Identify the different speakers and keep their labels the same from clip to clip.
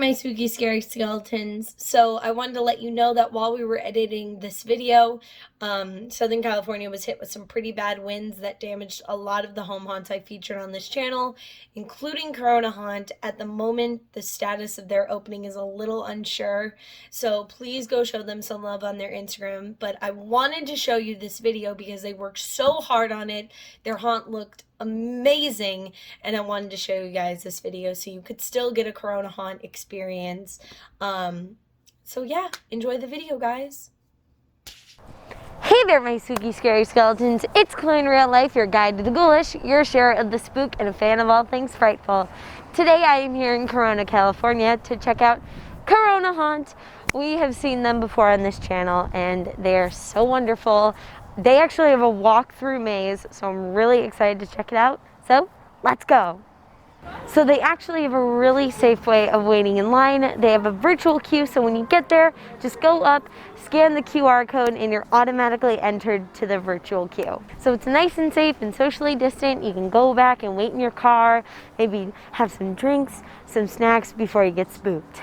Speaker 1: my spooky, scary skeletons. So I wanted to let you know that while we were editing this video, Southern California was hit with some pretty bad winds that damaged a lot of the home haunts I featured on this channel, including Corona Haunt. At the moment, the status of their opening is a little unsure, so please go show them some love on their Instagram. But I wanted to show you this video because they worked so hard on it. Their haunt looked amazing, and I wanted to show you guys this video so you could still get a Corona Haunt experience. So yeah, enjoy the video, guys.
Speaker 2: Hey there, my spooky, scary skeletons. It's Chloe in Real Life, your guide to the ghoulish, your share of the spook, and a fan of all things frightful. Today I am here in Corona, California to check out Corona Haunt. We have seen them before on this channel, and they are so wonderful. They actually have a walk-through maze, so I'm really excited to check it out. So, let's go. So they actually have a really safe way of waiting in line. They have a virtual queue, so when you get there, just go up, scan the QR code, and you're automatically entered to the virtual queue. So it's nice and safe and socially distant. You can go back and wait in your car, maybe have some drinks, some snacks before you get spooked.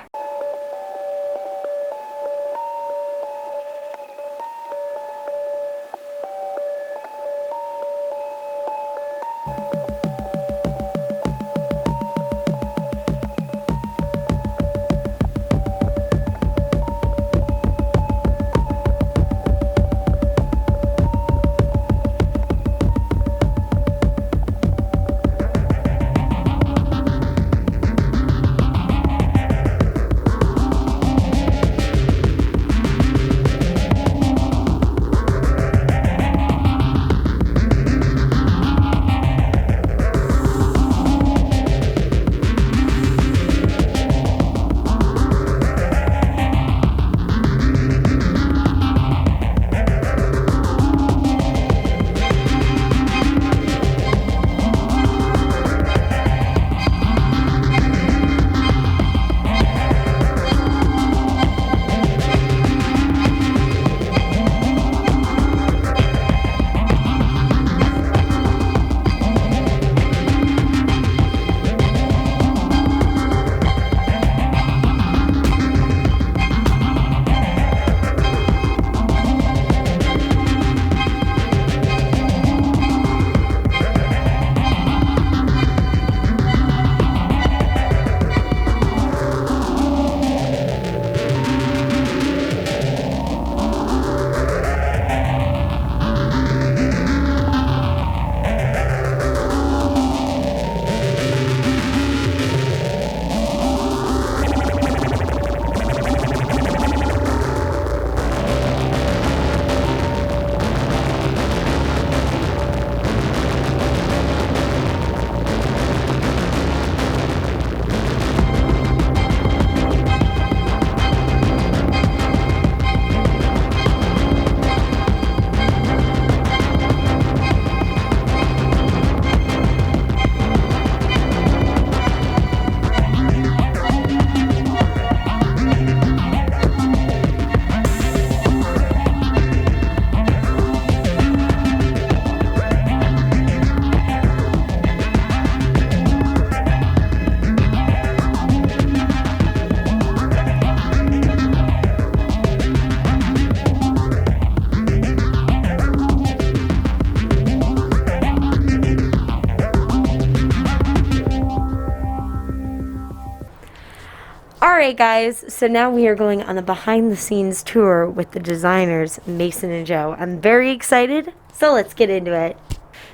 Speaker 2: Alright guys, so now we are going on a behind the scenes tour with the designers, Mason and Joe. I'm very excited, so let's get into it.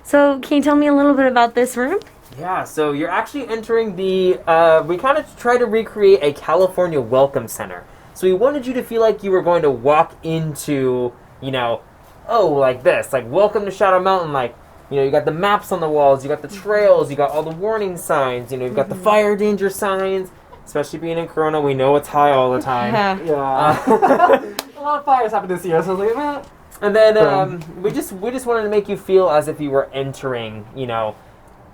Speaker 2: So can you tell me a little bit about this room?
Speaker 3: Yeah, so you're actually entering the, we kind of try to recreate a California welcome center. So we wanted you to feel like you were going to walk into, you know, like this, like welcome to Shadow Mountain, like, you know, you got the maps on the walls, you got the trails, you got all the warning signs, you know, you've got the fire danger signs. Especially being in Corona, we know it's high all the time.
Speaker 4: Yeah. A lot of fires happened this year, so I was like,
Speaker 3: And then we just wanted to make you feel as if you were entering, you know,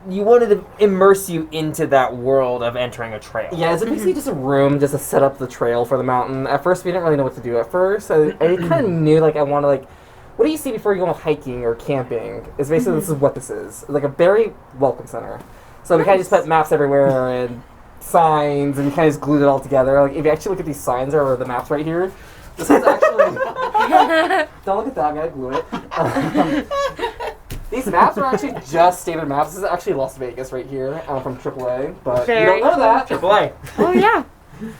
Speaker 3: you wanted to immerse you into that world of entering a trail.
Speaker 4: Yeah, it's basically just a room just to set up the trail for the mountain. At first, we didn't really know what to do at first. I kind of knew, like, I wanted, like, what do you see before you go hiking or camping? Is basically this is what this is. Like a very welcome center. So we kind of just put maps everywhere and signs, and kind of just glued it all together. Like if you actually look at these signs or the maps right here, this is actually. Don't look at that. I gotta glue it. These maps are actually just standard maps. This is actually Las Vegas right here from AAA, but you don't know that.
Speaker 3: AAA.
Speaker 2: Oh yeah,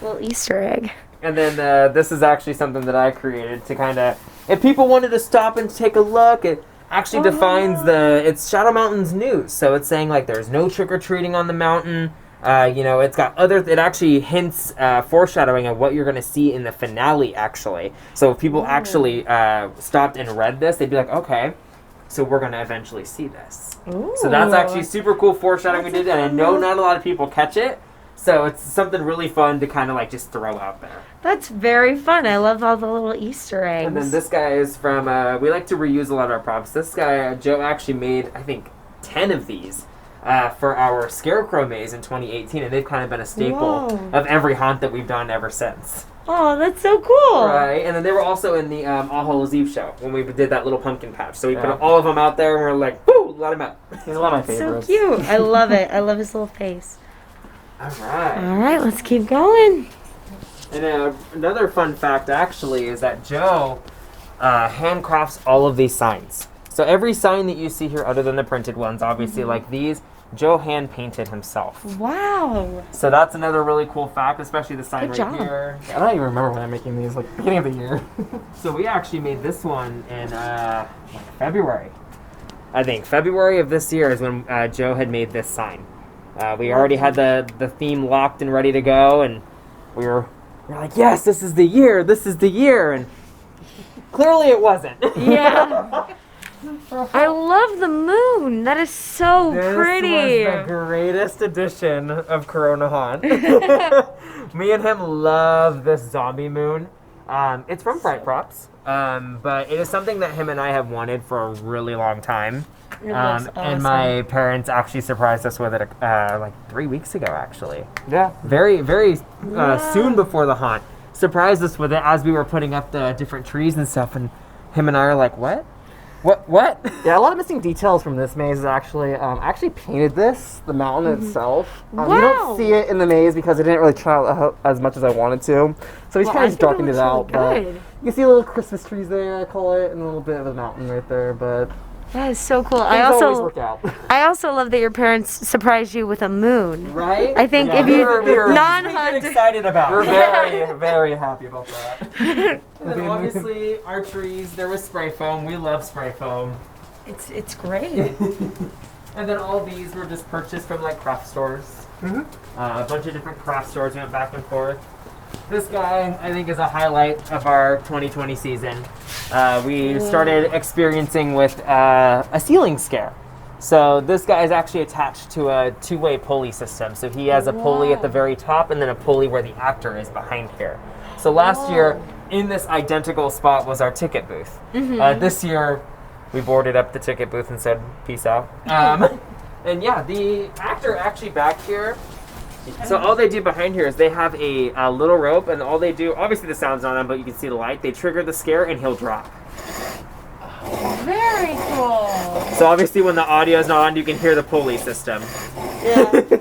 Speaker 2: little Easter egg.
Speaker 3: And then this is actually something that I created to kind of, if people wanted to stop and take a look, it actually defines it's Shadow Mountain's news. So it's saying like there's no trick-or-treating on the mountain. It's got it actually hints, foreshadowing of what you're going to see in the finale actually. So if people actually stopped and read this, they'd be like, okay, so we're going to eventually see this.
Speaker 2: Ooh.
Speaker 3: So that's actually super cool foreshadowing we did, and I know not a lot of people catch it. So it's something really fun to kind of like just throw out there.
Speaker 2: That's very fun. I love all the little Easter eggs.
Speaker 3: And then this guy is from, we like to reuse a lot of our props. This guy, Joe, actually made, I think, 10 of these for our Scarecrow maze in 2018. And they've kind of been a staple of every haunt that we've done ever since.
Speaker 2: Oh, that's so cool.
Speaker 3: Right. And then they were also in the All Hallows Eve show when we did that little pumpkin patch. So we put all of them out there and we're like, woo, let him out.
Speaker 4: He's one of my favorites.
Speaker 2: So cute. I love it. I love his little face.
Speaker 3: All right.
Speaker 2: All right, let's keep going.
Speaker 3: And another fun fact, actually, is that Joe handcrafts all of these signs. So every sign that you see here, other than the printed ones, obviously, like these, Joe hand-painted himself.
Speaker 2: Wow.
Speaker 3: So that's another really cool fact, especially the sign
Speaker 2: Good job.
Speaker 3: here.
Speaker 4: I don't even remember when I'm making these, like beginning of the year.
Speaker 3: So we actually made this one in February. I think February of this year is when Joe had made this sign. We already had the theme locked and ready to go, and we were like, yes, this is the year, and clearly it wasn't.
Speaker 2: Yeah. I love the moon. That is so pretty.
Speaker 3: This was the greatest edition of Corona Haunt. Me and him love this zombie moon. It's from Fright Props, but it is something that him and I have wanted for a really long time.
Speaker 2: It looks awesome.
Speaker 3: And my parents actually surprised us with it like 3 weeks ago, actually.
Speaker 4: Yeah.
Speaker 3: Very, very soon before the haunt. Surprised us with it as we were putting up the different trees and stuff, and him and I are like, what? What?
Speaker 4: Yeah, a lot of missing details from this maze is actually, I actually painted the mountain itself. You
Speaker 2: Wow.
Speaker 4: don't see it in the maze because I didn't really try out as much as I wanted to. So he's kind of just darkened it out. But you can see little Christmas trees there, I call it, and a little bit of a mountain right there, but
Speaker 2: That is so cool.
Speaker 4: things always work out.
Speaker 2: I also love that your parents surprised you with a moon.
Speaker 3: Right?
Speaker 2: I think
Speaker 3: Yeah.
Speaker 2: if you
Speaker 3: We were
Speaker 2: non-hunter,
Speaker 3: excited about
Speaker 4: We're
Speaker 3: it.
Speaker 4: very, very happy about that.
Speaker 3: And then obviously our trees, there was spray foam. We love spray foam.
Speaker 2: it's great.
Speaker 3: And then all these were just purchased from like craft stores. A bunch of different craft stores went back and forth. This guy, I think, is a highlight of our 2020 season. We started experiencing with a ceiling scare. So this guy is actually attached to a two-way pulley system. So he has a pulley at the very top and then a pulley where the actor is behind here. So last year, in this identical spot was our ticket booth. This year, we boarded up the ticket booth and said, peace out. And yeah, the actor actually back here, so all they do behind here is they have a little rope, and all they do, obviously the sound's not on, but you can see the light. They trigger the scare, and he'll drop.
Speaker 2: Very cool.
Speaker 3: So obviously when the audio is not on, you can hear the pulley system.
Speaker 2: Yeah.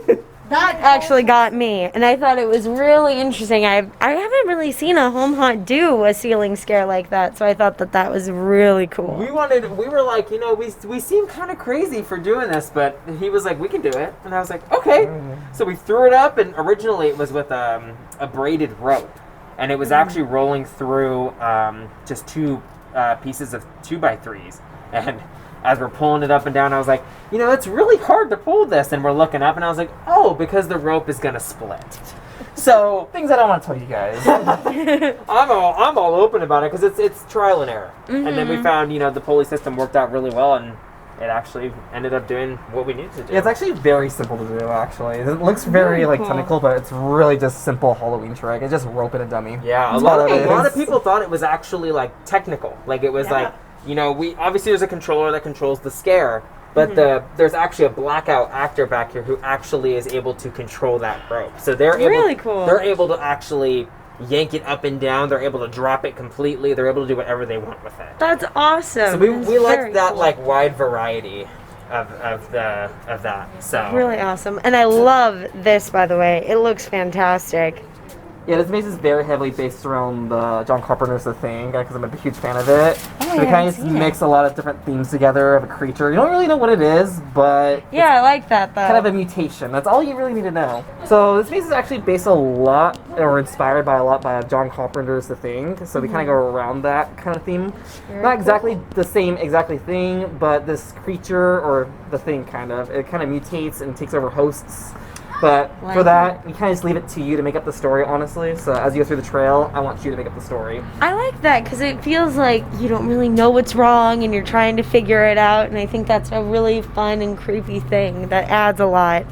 Speaker 2: That actually got me, and I thought it was really interesting. I haven't really seen a home haunt do a ceiling scare like that, so I thought that was really cool.
Speaker 3: We were like, we seem kind of crazy for doing this, but he was like, we can do it. And I was like, okay. So we threw it up, and originally it was with a braided rope, and it was actually rolling through just two pieces of 2x3s. And as we're pulling it up and down, I was like, it's really hard to pull this. And we're looking up, and I was like, oh, because the rope is going to split. So
Speaker 4: Things I don't want to tell you guys.
Speaker 3: I'm all open about it because it's trial and error. And then we found, the pulley system worked out really well, and it actually ended up doing what we needed to do.
Speaker 4: Yeah, it's actually very simple to do, actually. It looks very, technical, but it's really just simple Halloween trick. It's just rope and a dummy.
Speaker 3: Yeah, a
Speaker 4: That's
Speaker 3: lot
Speaker 4: all it
Speaker 3: of
Speaker 4: is.
Speaker 3: people thought it was actually, technical. Like, it was we obviously there's a controller that controls the scare, but there's actually a blackout actor back here who actually is able to control that rope. So they're
Speaker 2: cool.
Speaker 3: They're able to actually yank it up and down. They're able to drop it completely. They're able to do whatever they want with it.
Speaker 2: That's awesome.
Speaker 3: So we liked that wide variety. of that. So
Speaker 2: Really awesome. And I love this, by the way. It looks fantastic.
Speaker 4: Yeah, this maze is very heavily based around John Carpenter's The Thing, because I'm a huge fan of it.
Speaker 2: Oh,
Speaker 4: So we kind of just mix a lot of different themes together of a creature. You don't really know what it is, but
Speaker 2: Yeah, I like that though.
Speaker 4: kind of a mutation. That's all you really need to know. So this maze is actually based a lot, or inspired by a lot, by John Carpenter's The Thing. So we kind of go around that kind of theme. Not exactly the same exactly thing, but this creature, or the thing it kind of mutates and takes over hosts. But for that, we kind of just leave it to you to make up the story, honestly. So as you go through the trail, I want you to make up the story.
Speaker 2: I like that because it feels like you don't really know what's wrong and you're trying to figure it out. And I think that's a really fun and creepy thing that adds a lot.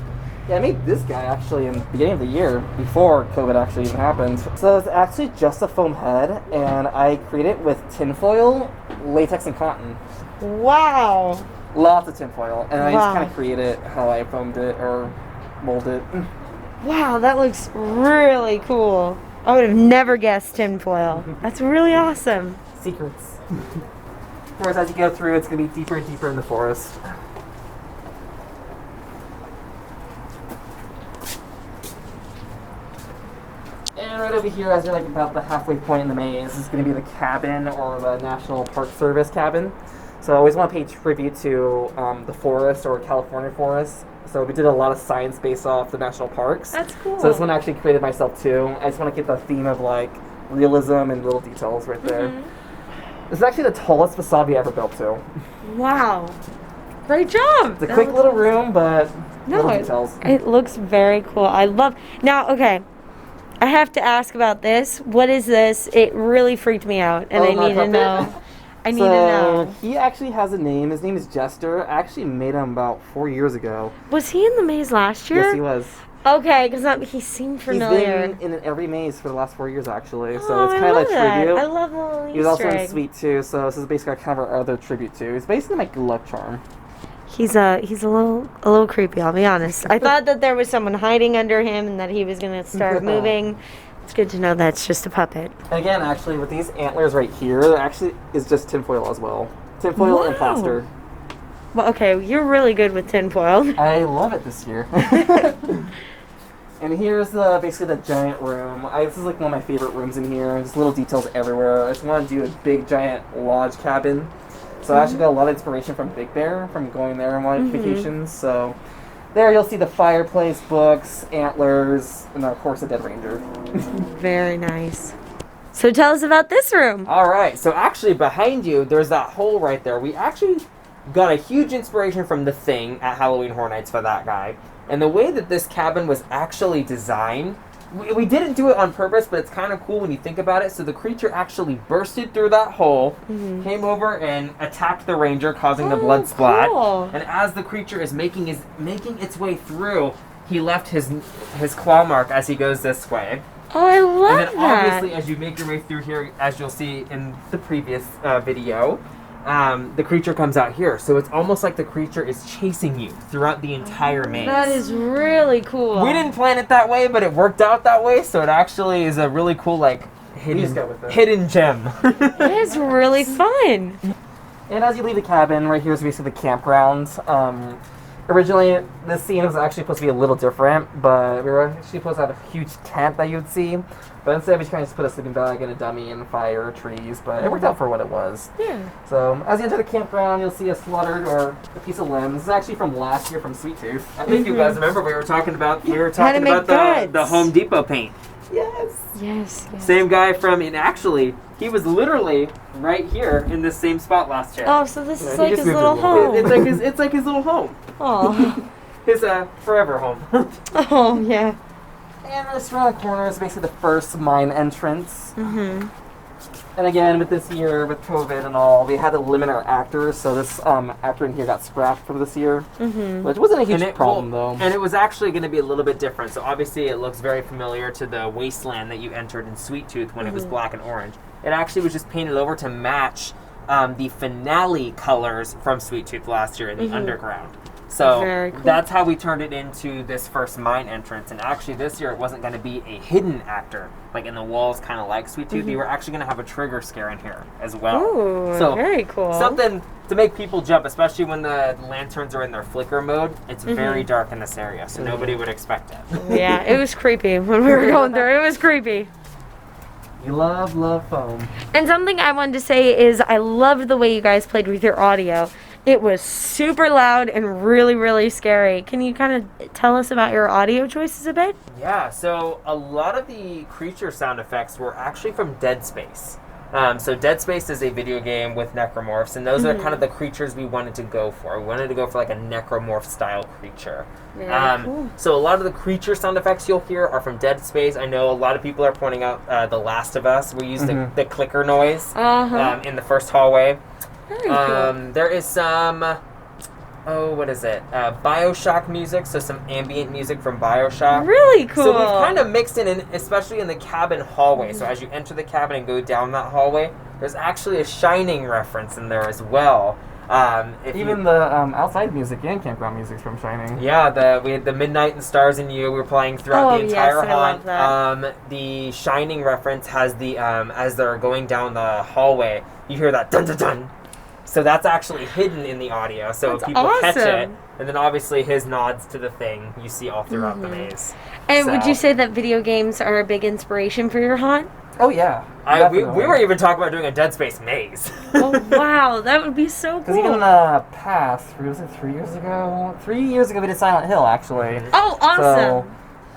Speaker 4: Yeah, I made this guy actually in the beginning of the year, before COVID actually even happened. So it's actually just a foam head, and I created it with tinfoil, latex, and cotton.
Speaker 2: Wow.
Speaker 4: Lots of tinfoil, and I just
Speaker 2: Wow.
Speaker 4: kind of created how I foamed it or molded it.
Speaker 2: Wow, that looks really cool. I would have never guessed tinfoil. That's really awesome.
Speaker 4: Secrets. Of course, as you go through, it's going to be deeper and deeper in the forest. And right over here, as you're like about the halfway point in the maze, is going to be the cabin, or the National Park Service cabin. So I always want to pay tribute to the forest, or California forest. So we did a lot of science based off the national parks.
Speaker 2: That's cool.
Speaker 4: So this one I actually created myself too. I just want to get the theme of like realism and little details right there. This is actually the tallest facade we ever built too.
Speaker 2: Wow. Great job.
Speaker 4: It's a quick little room, but little
Speaker 2: No,
Speaker 4: details.
Speaker 2: it looks very cool. I love. Now, okay, I have to ask about this. What is this? It really freaked me out, and
Speaker 4: Oh,
Speaker 2: I
Speaker 4: my
Speaker 2: need to
Speaker 4: puppet?
Speaker 2: know. I need to
Speaker 4: So
Speaker 2: know.
Speaker 4: he actually has a name. His name is Jester. I actually made him about 4 years ago.
Speaker 2: Was he in the maze last year?
Speaker 4: Yes, he was.
Speaker 2: Okay, because he seemed familiar.
Speaker 4: He's been in every maze for the last 4 years, actually. So
Speaker 2: Oh,
Speaker 4: it's
Speaker 2: I
Speaker 4: kind of
Speaker 2: love
Speaker 4: like
Speaker 2: that.
Speaker 4: tribute.
Speaker 2: I love the little
Speaker 4: He was also
Speaker 2: Easter
Speaker 4: in
Speaker 2: egg.
Speaker 4: Sweet too, so this is basically kind of our other tribute too. He's basically like luck charm.
Speaker 2: He's a little creepy. I'll be honest. I thought that there was someone hiding under him and that he was gonna start moving. It's good to know that's just a puppet.
Speaker 4: And again, actually, with these antlers right here, there actually is just tinfoil as well. Tinfoil and
Speaker 2: Wow.
Speaker 4: plaster.
Speaker 2: Well, okay, you're really good with tinfoil.
Speaker 4: I love it this year. And here's basically the giant room. This is like one of my favorite rooms in here. There's little details everywhere. I just want to do a big giant lodge cabin. So I actually got a lot of inspiration from Big Bear, from going there on one vacations. So there you'll see the fireplace, books, antlers, and of course a dead ranger.
Speaker 2: Very nice. So tell us about this room.
Speaker 3: all right, so actually behind you, there's that hole right there. We actually got a huge inspiration from The Thing at Halloween Horror Nights for that guy. And the way that this cabin was actually designed, we didn't do it on purpose, but it's kind of cool when you think about it. So the creature actually bursted through that hole, came over and attacked the ranger, causing the blood splat.
Speaker 2: Cool.
Speaker 3: And as the creature is making its way through, he left his claw mark as he goes this way.
Speaker 2: Oh, I love
Speaker 3: And then
Speaker 2: that.
Speaker 3: obviously, as you make your way through here, as you'll see in the previous video, the creature comes out here. So it's almost like the creature is chasing you throughout the entire maze.
Speaker 2: That is really cool.
Speaker 3: We didn't plan it that way, but it worked out that way. So it actually is a really cool, like,
Speaker 4: just go with it.
Speaker 3: hidden gem.
Speaker 2: It is really fun.
Speaker 4: And as you leave the cabin, right here is basically the campgrounds. Originally, this scene was actually supposed to be a little different, but we were actually supposed to have a huge tent that you'd see. But instead, we kind of just put a sleeping bag and a dummy and fire, trees, but it worked out for what it was.
Speaker 2: Yeah.
Speaker 4: So, as you enter the campground, you'll see a slaughtered or a piece of limb. This is actually from last year from Sweet Tooth.
Speaker 3: I think you guys remember we were talking about
Speaker 2: make
Speaker 3: the
Speaker 2: guts.
Speaker 3: Home Depot paint.
Speaker 4: Yes!
Speaker 2: Yes.
Speaker 3: Same guy from, and actually, he was literally right here in this same spot last year.
Speaker 2: Oh, so this is
Speaker 4: he
Speaker 2: like
Speaker 4: just
Speaker 2: his
Speaker 4: moved
Speaker 2: little
Speaker 4: it a little
Speaker 2: home.
Speaker 3: It's like his little home.
Speaker 2: Oh.
Speaker 3: His forever home.
Speaker 2: Oh, yeah.
Speaker 4: And this around the corner is basically the first mine entrance.
Speaker 2: Mm-hmm.
Speaker 4: And again, with this year, with COVID and all, we had to limit our actors, so this actor in here got scrapped for this year.
Speaker 2: Mm-hmm.
Speaker 4: Which wasn't a huge problem, though.
Speaker 3: And it was actually going to be a little bit different. So obviously it looks very familiar to the wasteland that you entered in Sweet Tooth when it was black and orange. It actually was just painted over to match the finale colors from Sweet Tooth last year in the underground. So
Speaker 2: Very cool.
Speaker 3: that's how we turned it into this first mine entrance. And actually this year it wasn't going to be a hidden actor, like in the walls, kind of like Sweet Tooth. We were actually going to have a trigger scare in here as well.
Speaker 2: Ooh,
Speaker 3: so
Speaker 2: very cool.
Speaker 3: Something to make people jump, especially when the lanterns are in their flicker mode. It's very dark in this area, so nobody would expect it.
Speaker 2: Yeah, it was creepy when we were going through. It was creepy.
Speaker 4: You love foam.
Speaker 2: And something I wanted to say is I loved the way you guys played with your audio. It was super loud and really, really scary. Can you kind of tell us about your audio choices a bit?
Speaker 3: Yeah, so a lot of the creature sound effects were actually from Dead Space. So Dead Space is a video game with necromorphs, and those are kind of the creatures we wanted to go for. We wanted to go for like a necromorph style creature.
Speaker 2: Cool.
Speaker 3: So a lot of the creature sound effects you'll hear are from Dead Space. I know a lot of people are pointing out The Last of Us. We used the clicker noise in the first hallway.
Speaker 2: Very cool.
Speaker 3: There is some, what is it? Bioshock music, so some ambient music from Bioshock.
Speaker 2: Really cool.
Speaker 3: So we've kind of mixed in, especially in the cabin hallway. So as you enter the cabin and go down that hallway, there's actually a Shining reference in there as well.
Speaker 4: Even the outside music and campground music's from Shining.
Speaker 3: Yeah, we had the Midnight and Stars and You. We were playing throughout the entire
Speaker 2: yes, I love
Speaker 3: haunt.
Speaker 2: that.
Speaker 3: The Shining reference has the as they're going down the hallway, you hear that dun dun dun. So that's actually hidden in the audio, so
Speaker 2: That's
Speaker 3: people catch it.
Speaker 2: awesome.
Speaker 3: And then obviously his nods to the thing you see all throughout the maze.
Speaker 2: And would
Speaker 3: So-
Speaker 2: you say that video games are a big inspiration for your haunt?
Speaker 4: Oh yeah.
Speaker 3: we were even talking about doing a Dead Space maze.
Speaker 2: Oh, wow. That would be so
Speaker 4: Because
Speaker 2: cool.
Speaker 4: even past, was it 3 years ago? 3 years ago we did Silent Hill, actually.
Speaker 2: Oh, awesome.
Speaker 4: So,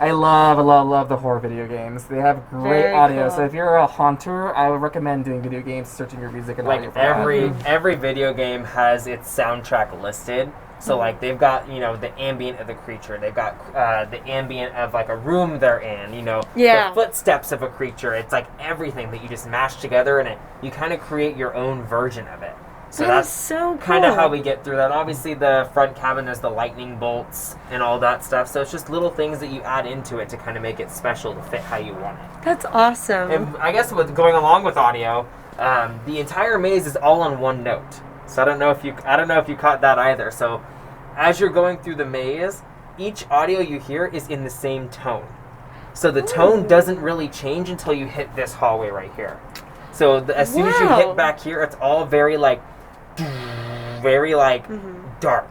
Speaker 4: I love the horror video games. They have great
Speaker 2: Very
Speaker 4: audio.
Speaker 2: cool.
Speaker 4: So if you're a haunter, I would recommend doing video games, searching your music and audio
Speaker 3: Like
Speaker 4: for that.
Speaker 3: every video game has its soundtrack listed. So like they've got, the ambient of the creature. They've got the ambient of like a room they're in,
Speaker 2: Yeah.
Speaker 3: the footsteps of a creature. It's like everything that you just mash together and you kind of create your own version of it. So
Speaker 2: That is
Speaker 3: that's
Speaker 2: so cool.
Speaker 3: kind of how we get through that. Obviously the front cabin has the lightning bolts and all that stuff. So it's just little things that you add into it to kind of make it special to fit how you want it.
Speaker 2: That's awesome.
Speaker 3: And I guess with going along with audio, the entire maze is all on one note. So I don't know if you caught that either. So as you're going through the maze, each audio you hear is in the same tone. So the tone doesn't really change until you hit this hallway right here. So as soon as you
Speaker 2: Wow.
Speaker 3: hit back here, it's all very dark.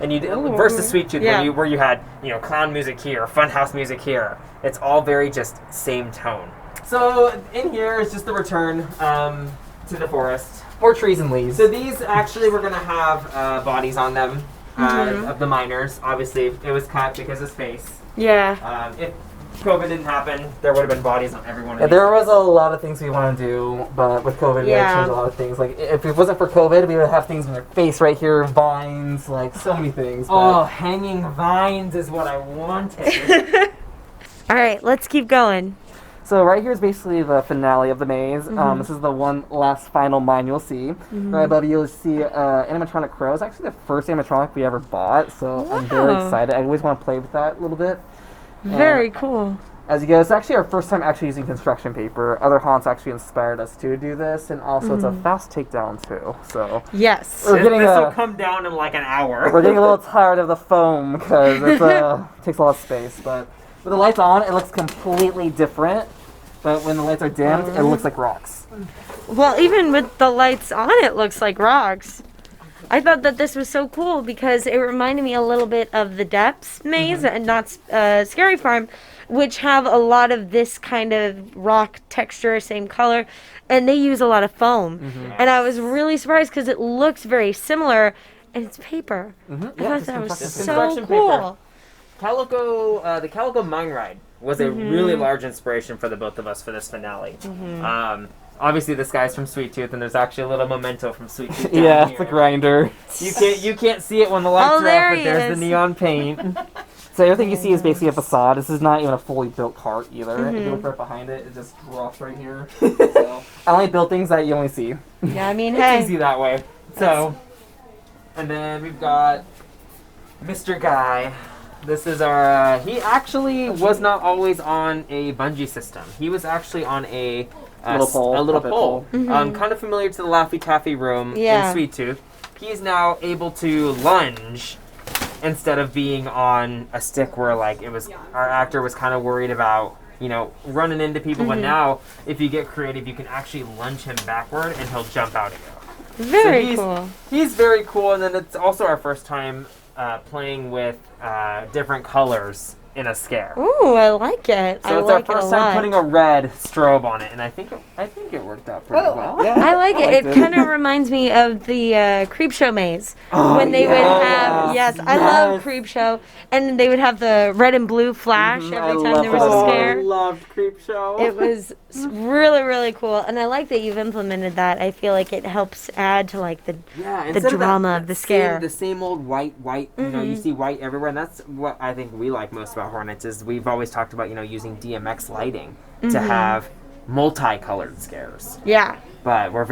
Speaker 3: And you versus Sweet Tooth,
Speaker 2: Yeah.
Speaker 3: where you had clown music here, funhouse music here. It's all very just same tone. So in here is just the return to the forest.
Speaker 4: More trees and leaves.
Speaker 3: So these actually we're gonna have bodies on them of the miners. Obviously, it was cut because of space.
Speaker 2: Yeah.
Speaker 3: If COVID didn't happen, there would have been bodies on every one of
Speaker 4: Yeah,
Speaker 3: these.
Speaker 4: there was a lot of things we want to do, but with COVID, we had to change a lot of things. Like, if it wasn't for COVID, we would have things in their face right here, vines, like, so many things.
Speaker 3: Oh, hanging vines is what I wanted.
Speaker 2: All right, let's keep going.
Speaker 4: So right here is basically the finale of the maze. This is the one last final mine you'll see. Right above you, you'll see animatronic crow. It's actually the first animatronic we ever bought, so I'm very
Speaker 2: Wow.
Speaker 4: excited. I always want to play with that a little bit.
Speaker 2: Very cool.
Speaker 4: As you go, it's actually our first time actually using construction paper. Other haunts actually inspired us to do this, and also it's a fast takedown too. So
Speaker 2: Yes.
Speaker 4: we're getting
Speaker 3: This will
Speaker 4: a,
Speaker 3: come down in like an hour.
Speaker 4: we're getting a little tired of the foam because it takes a lot of space. But with the lights on, it looks completely different. But when the lights are dimmed, it looks like rocks.
Speaker 2: Well, even with the lights on, it looks like rocks. I thought that this was so cool because it reminded me a little bit of the Depths maze and not Scary Farm, which have a lot of this kind of rock texture, same color, and they use a lot of foam. And I was really surprised because it looks very similar, and it's paper. I thought that was
Speaker 3: It's
Speaker 2: so
Speaker 3: construction
Speaker 2: cool.
Speaker 3: Calico, the Calico Mine Ride was a really large inspiration for the both of us for this finale. Obviously, this guy's from Sweet Tooth, and there's actually a little memento from Sweet Tooth. Down
Speaker 4: Yeah,
Speaker 3: here.
Speaker 4: it's a grinder.
Speaker 3: You can't see it when the lights
Speaker 2: Oh,
Speaker 3: are
Speaker 2: there
Speaker 3: off,
Speaker 2: he
Speaker 3: but there's
Speaker 2: is.
Speaker 3: the neon paint.
Speaker 4: So everything you see is basically a facade. This is not even a fully built cart either. If you look right behind it, it just drops right here. So I only build things that you only see.
Speaker 2: Yeah, I mean,
Speaker 3: It's
Speaker 2: hey.
Speaker 3: easy that way. So, and then we've got Mr. Guy. This is our. He actually was not always on a bungee system. He was actually on a
Speaker 4: Little pole,
Speaker 3: A little
Speaker 4: puppet
Speaker 3: pole.
Speaker 4: pole.
Speaker 3: Kind of familiar to the Laffy Taffy room
Speaker 2: Yeah.
Speaker 3: in Sweet Tooth. He is now able to lunge instead of being on a stick where like it was our actor was kind of worried about running into people. But now if you get creative, you can actually lunge him backward and he'll jump out at you.
Speaker 2: Very cool.
Speaker 3: He's very cool, and then it's also our first time playing with different colors in a scare.
Speaker 2: Ooh, I like it.
Speaker 3: So it's our first time putting a red strobe on it, and I think it worked out pretty well.
Speaker 4: Yeah,
Speaker 2: I like it.
Speaker 4: liked
Speaker 2: It kind of reminds me of the Creepshow maze when they would have. Yes, I love Creepshow, and they would have the red and blue flash every time there was a scare.
Speaker 3: I loved Creepshow.
Speaker 2: It was really, really cool, and I like that you've implemented that. I feel like it helps add to like the drama of the scare.
Speaker 3: The same old white. You see white everywhere, and that's what I think we like most about Hornets. Is we've always talked about using DMX lighting to have multicolored scares.
Speaker 2: Yeah.
Speaker 3: But we're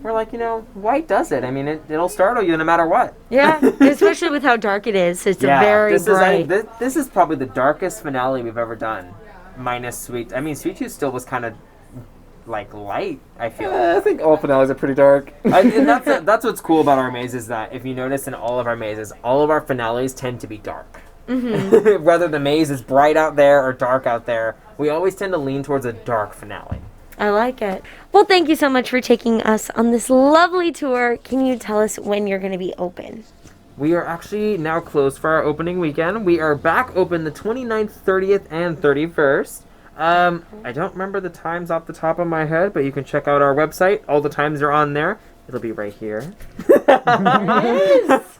Speaker 3: like, white does it. I mean, it'll startle you no matter what.
Speaker 2: Yeah, especially with how dark it is. It's very bright.
Speaker 3: This is probably the darkest finale we've ever done, minus Sweet. I mean, Sweet Tooth still was kind of like light, I feel.
Speaker 4: I think all finales are pretty dark.
Speaker 3: And that's what's cool about our maze is that if you notice in all of our mazes, all of our finales tend to be dark. Whether the maze is bright out there or dark out there, we always tend to lean towards a dark finale.
Speaker 2: I like it. Well, thank you so much for taking us on this lovely tour. Can you tell us when you're going to be open?
Speaker 3: We are actually now closed for our opening weekend. We are back open the 29th, 30th, and 31st. I don't remember the times off the top of my head, but you can check out our website. All the times are on there. It'll be right here.
Speaker 2: Yes.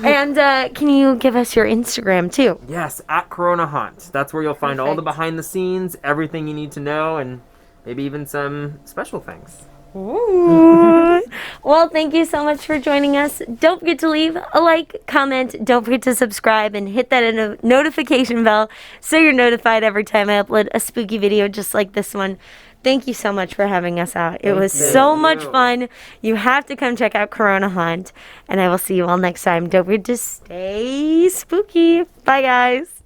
Speaker 2: And can you give us your Instagram too?
Speaker 3: Yes, at Corona Haunt. That's where you'll find all the
Speaker 2: Perfect.
Speaker 3: behind the scenes, everything you need to know, and maybe even some special things.
Speaker 2: Ooh. Well, thank you so much for joining us. Don't forget to leave a like, comment. Don't forget to subscribe and hit that notification bell so you're notified every time I upload a spooky video just like this one. Thank you so much for having us out. It was so much fun. You have to come check out Corona Haunt, and I will see you all next time. Don't forget to stay spooky. Bye, guys.